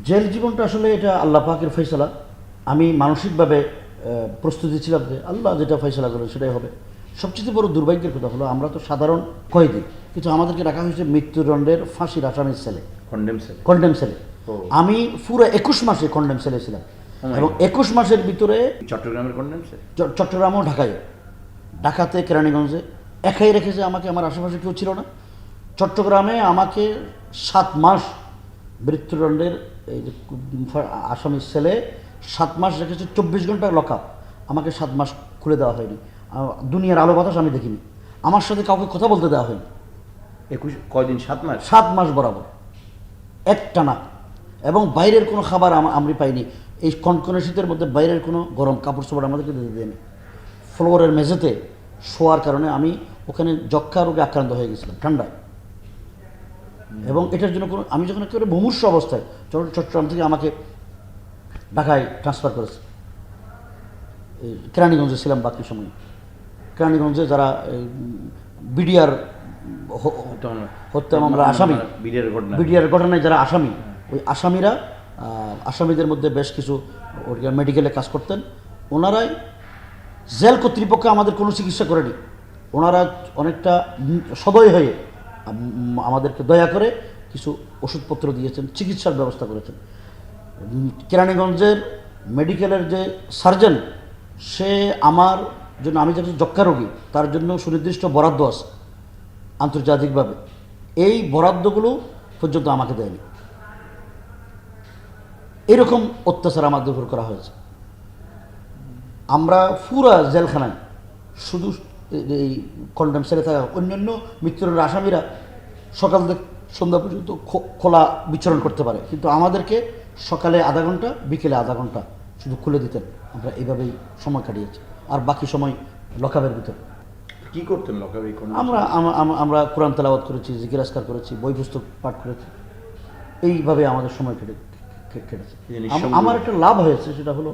Jail জীবনটা আসলে এটা আল্লাহ পাকের ফয়সালা। আমি মানসিকভাবে প্রস্তুতি ছিলাম যে আল্লাহ যেটা ফয়সালা করেন সেটাই হবে। সবচেয়ে বড় দুর্ভাগ্যের কথা হলো আমরা তো সাধারণ কয়েদি, কিন্তু আমাদেরকে রাখা হয়েছে মৃত্যুদণ্ডের ফাঁসির আসামির সেলে, কন্ডেম সেলে। আমি পুরো 21 মাসে কন্ডেম সেলে ছিলাম এবং 21 মাসের ভিতরে চট্টগ্রামের কন্ডেম সেল, চট্টগ্রাম ও ঢাকায়, ঢাকাতে কেরানীগঞ্জে একাই রেখেছে আমাকে, আমার আশেপাশে কেউ ছিল না। চট্টগ্রামে আমাকে 7 মাস মৃত্যুদণ্ডের এই যে আসামির ছেলে 7 মাস রেখেছে, 24 ঘন্টা লকআপ। আমাকে 7 মাস খুলে দেওয়া হয়নি, দুনিয়ার আলো বাতাস আমি দেখিনি, আমার সাথে কাউকে কথা বলতে দেওয়া হয়নি। 21 কয়দিন? 7 মাস। 7 মাস বরাবর একটানা, এবং বাইরের কোনো খাবার আমি পাইনি। এই কনকনে শীতের মধ্যে বাইরের কোনো গরম কাপড় চোপড় আমাদেরকে দিতে দেয়নি। ফ্লোরের মেঝেতে শোয়ার কারণে আমি ওখানে যক্ষা রোগে আক্রান্ত হয়ে গেছিলাম ঠান্ডায়। এবং এটার জন্য কোনো, আমি যখন একেবারে মুমূর্ষ অবস্থায় চট্টগ্রাম থেকে আমাকে ঢাকায় ট্রান্সফার করেছে। কেরানীগঞ্জে ছিলাম বাকি সময়। কেরানীগঞ্জে যারা বিডিআর হত্যা মামলার আসামি, বিডিআর ঘটনায় যারা আসামি, ওই আসামিরা, আসামিদের মধ্যে বেশ কিছু মেডিকেলে কাজ করতেন, ওনারাই জেল কর্তৃপক্ষ আমাদের কোনো চিকিৎসা করেনি। ওনারা অনেকটা সদয় হয়ে আমাদেরকে দয়া করে কিছু ওষুধপত্র দিয়েছেন, চিকিৎসার ব্যবস্থা করেছেন। কেরানীগঞ্জের মেডিকেলের যে সার্জন, সে আমার জন্য, আমি যেহেতু যক্ষা রোগী, তার জন্য সুনির্দিষ্ট বরাদ্দ আছে আন্তর্জাতিকভাবে। এই বরাদ্দগুলো পর্যন্ত আমাকে দেয়নি। এরকম অত্যাচার আমাদের উপর করা হয়েছে। আমরা পুরা জেলখানায় শুধু এই কন্ডেম সেলে থাকা অন্যান্য মৃত্যুর আসামিরা সকাল থেকে সন্ধ্যা পর্যন্ত খোলা বিচরণ করতে পারে, কিন্তু আমাদেরকে সকালে আধা ঘন্টা, বিকেলে আধা ঘন্টা শুধু খুলে দিতেন। আমরা এইভাবেই সময় কাটিয়েছি, আর বাকি সময় লকআপের ভিতরে। কি করতেন লকআপে? আমরা কোরআন তেলাওয়াত করেছি, জিকির আজকার করেছি, বই পুস্তক পাঠ করেছি, এইভাবে আমাদের সময় কেটেছে। আমার একটা লাভ হয়েছে, সেটা হলো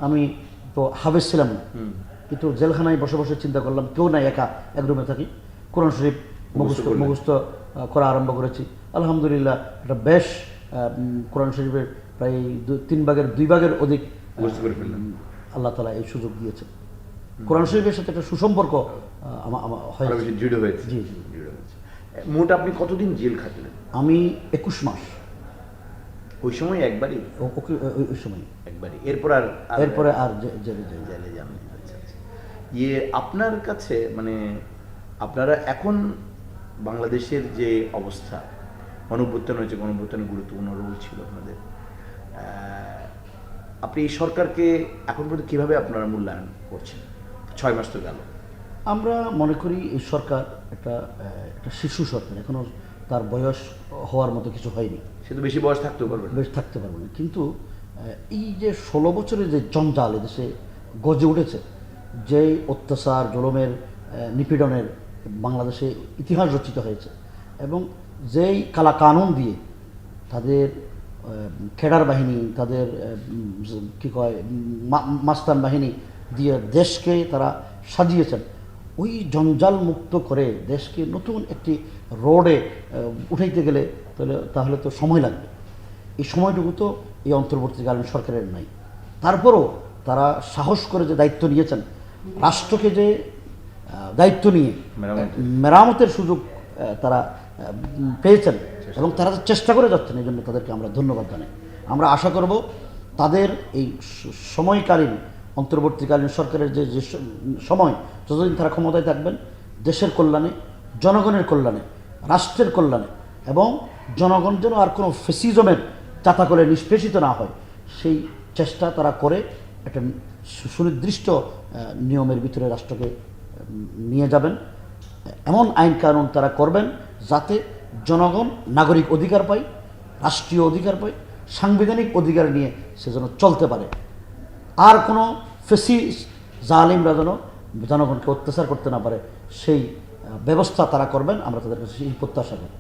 আমি তো হাফেজ ছিলাম না, কিন্তু জেলখানায় বসে বসে চিন্তা করলাম কেউ নাই, একা এক রুমে থাকি, কোরআন শরীফ মুখস্থ করা আরম্ভ করেছি। আলহামদুলিল্লাহ এটা বেশ কোরআন শরীফের প্রায় 3 ভাগের 2 ভাগের অধিক আল্লাহ তাআলা এই সুযোগ দিয়েছে। কোরআন শরীফের সাথে একটা সুসম্পর্ক হয়েছে। জি। মোট আপনি কতদিন জেল খাটলেন? আমি 21 মাস। ওই সময় একবারই? ওই সময় একবারই। এরপরে আর জেলে যান। আচ্ছা আচ্ছা। আপনার কাছে মানে আপনারা এখন বাংলাদেশের যে অবস্থা, গণঅভ্যুত্থান হয়েছে, গণঅভ্যুত্থানের গুরুত্বপূর্ণ রোল ছিল আপনাদের, আপনি এই সরকারকে এখন পর্যন্ত কীভাবে আপনারা মূল্যায়ন করছেন? 6 মাস তো গেল। আমরা মনে করি এই সরকার একটা শিশু সরকার, এখনও তার বয়স হওয়ার মতো কিছু হয়নি। সে তো বেশি বয়স থাকতেও পারবে না, বেশ থাকতে পারবে না, কিন্তু এই যে 16 বছরের যে জঞ্জাল এদেশে গজে উঠেছে, যে অত্যাচার, জুলুমের, নিপীড়নের বাংলাদেশে ইতিহাস রচিত হয়েছে, এবং যেই কালা কানুন দিয়ে তাদের খেডার বাহিনী, তাদের কী কয় মাস্তান বাহিনী দিয়ে দেশকে তারা সাজিয়েছেন, ওই জঞ্জাল মুক্ত করে দেশকে নতুন একটি রোডে উঠাইতে গেলে তাহলে তো সময় লাগবে। এই সময়টুকু তো এই অন্তর্বর্তীকালীন সরকারের নাই। তারপরও তারা সাহস করে যে দায়িত্ব নিয়েছেন, রাষ্ট্রকে যে দায়িত্ব নিয়ে মেরামতের সুযোগ তারা পেয়েছেন, এবং তারা চেষ্টা করে যাচ্ছেন, এই জন্য তাদেরকে আমরা ধন্যবাদ জানাই। আমরা আশা করব তাদের এই সময়কালীন অন্তর্বর্তীকালীন সরকারের যে সময়, যতদিন তারা ক্ষমতায় থাকবেন, দেশের কল্যাণে, জনগণের কল্যাণে, রাষ্ট্রের কল্যাণে, এবং জনগণ যেন আর কোনো ফেসিজমের চাতাকলে নিষ্পেষিত না হয়, সেই চেষ্টা তারা করে একটা সুনির্দিষ্ট নিয়মের ভিতরে রাষ্ট্রকে নিয়ে যাবেন। এমন আইন কানুন তারা করবেন যাতে জনগণ নাগরিক অধিকার পায়, রাষ্ট্রীয় অধিকার পায়, সাংবিধানিক অধিকার নিয়ে সে যেন চলতে পারে। আর কোনো জালিমরা যেন জনগণকে অত্যাচার করতে না পারে, সেই ব্যবস্থা তারা করবেন। আমরা তাদের কাছে সেই প্রত্যাশা করি।